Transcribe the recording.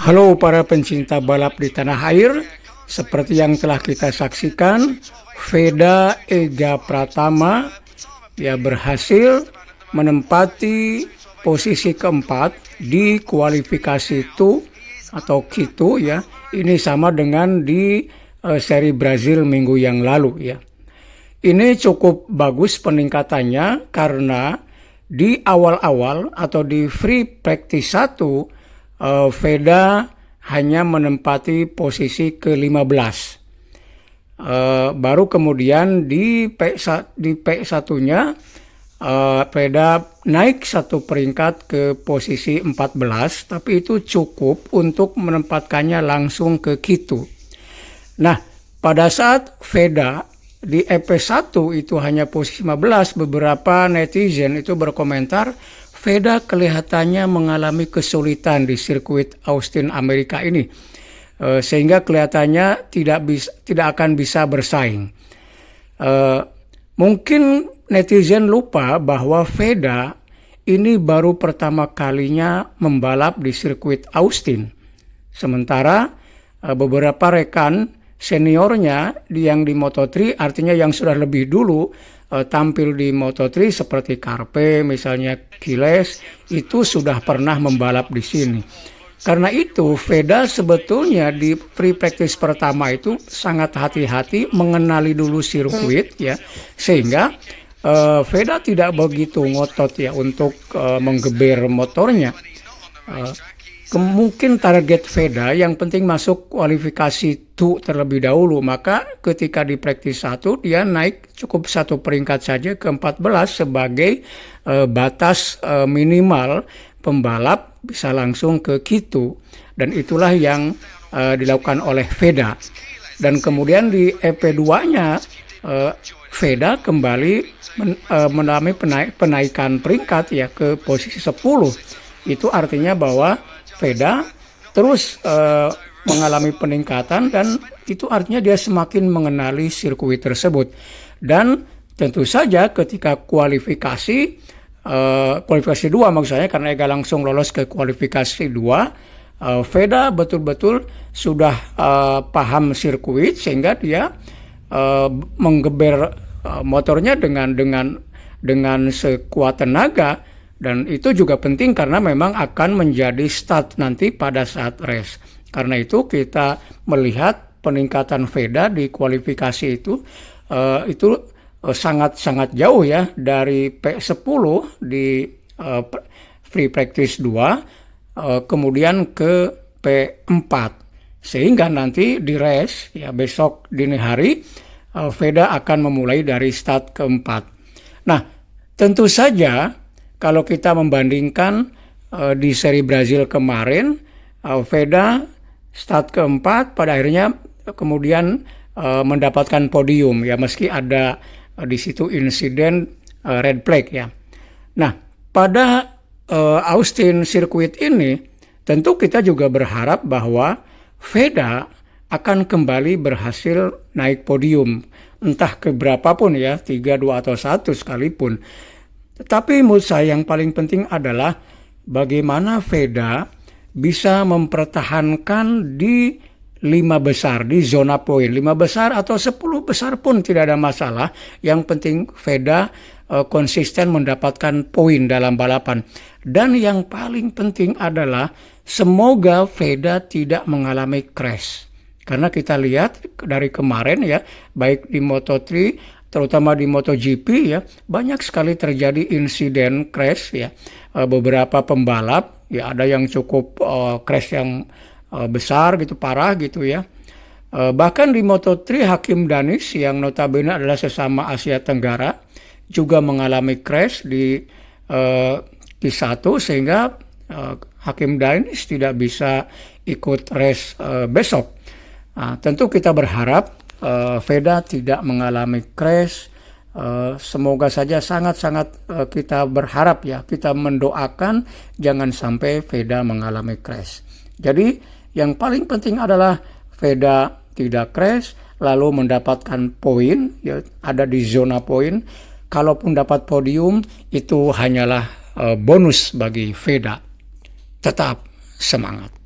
Halo para pencinta balap di tanah air, seperti yang telah kita saksikan, Veda Ega Pratama berhasil menempati posisi keempat di kualifikasi Q2 ya. Ini sama dengan di seri Brazil minggu yang lalu ya. Ini cukup bagus peningkatannya karena di awal-awal atau di free practice 1 Veda hanya menempati posisi ke-15. Baru kemudian di P1-nya Veda naik satu peringkat ke posisi 14, tapi itu cukup untuk menempatkannya langsung ke Q2. Nah, pada saat Veda di EP1 itu hanya posisi 15, beberapa netizen itu berkomentar, Veda kelihatannya mengalami kesulitan di sirkuit Austin Amerika ini, sehingga kelihatannya tidak akan bisa bersaing. Mungkin netizen lupa bahwa Veda ini baru pertama kalinya membalap di sirkuit Austin, sementara beberapa rekan seniornya yang di Moto3, artinya yang sudah lebih dulu tampil di Moto3 seperti Carpe, misalnya Giles, itu sudah pernah membalap di sini. Karena itu Veda sebetulnya di free practice pertama itu sangat hati-hati mengenali dulu sirkuit ya, sehingga Veda tidak begitu ngotot ya untuk menggeber motornya. Mungkin target Veda yang penting masuk kualifikasi 2 terlebih dahulu, maka ketika di practice 1 dia naik cukup satu peringkat saja ke 14 sebagai batas minimal pembalap bisa langsung ke Q2, dan itulah yang dilakukan oleh Veda. Dan kemudian di EP2-nya Veda kembali mengalami penaikan peringkat ya ke posisi 10. Itu artinya bahwa Veda terus mengalami peningkatan, dan itu artinya dia semakin mengenali sirkuit tersebut. Dan tentu saja ketika kualifikasi 2 maksudnya, karena Ega langsung lolos ke kualifikasi 2, Veda betul-betul sudah paham sirkuit sehingga dia menggeber motornya dengan sekuat tenaga. Dan itu juga penting karena memang akan menjadi start nanti pada saat race. Karena itu kita melihat peningkatan Veda di kualifikasi itu sangat-sangat jauh ya, dari P10 di free practice 2 kemudian ke P4. Sehingga nanti di race ya besok dini hari Veda akan memulai dari start keempat. Nah, tentu saja kalau kita membandingkan di seri Brazil kemarin, Veda start keempat pada akhirnya kemudian mendapatkan podium ya, meski ada di situ insiden red flag ya. Nah, pada Austin Circuit ini tentu kita juga berharap bahwa Veda akan kembali berhasil naik podium, entah keberapapun ya, 3, 2 atau 1 sekalipun. Tetapi menurut saya yang paling penting adalah bagaimana Veda bisa mempertahankan di 5 besar, di zona poin. 5 besar atau 10 besar pun tidak ada masalah. Yang penting Veda konsisten mendapatkan poin dalam balapan. Dan yang paling penting adalah semoga Veda tidak mengalami crash. Karena kita lihat dari kemarin ya, baik di Moto3 terutama di MotoGP ya, banyak sekali terjadi insiden crash ya. Beberapa pembalap ya, ada yang cukup crash yang besar gitu, parah gitu ya. Bahkan di Moto3 Hakim Danis yang notabene adalah sesama Asia Tenggara juga mengalami crash di Q1, sehingga Hakim Danis tidak bisa ikut race besok. Tentu kita berharap Veda tidak mengalami crash. Semoga saja, sangat-sangat kita berharap ya, kita mendoakan jangan sampai Veda mengalami crash. Jadi yang paling penting adalah Veda tidak crash, lalu mendapatkan poin ya, ada di zona poin. Kalaupun dapat podium itu hanyalah bonus bagi Veda. Tetap semangat.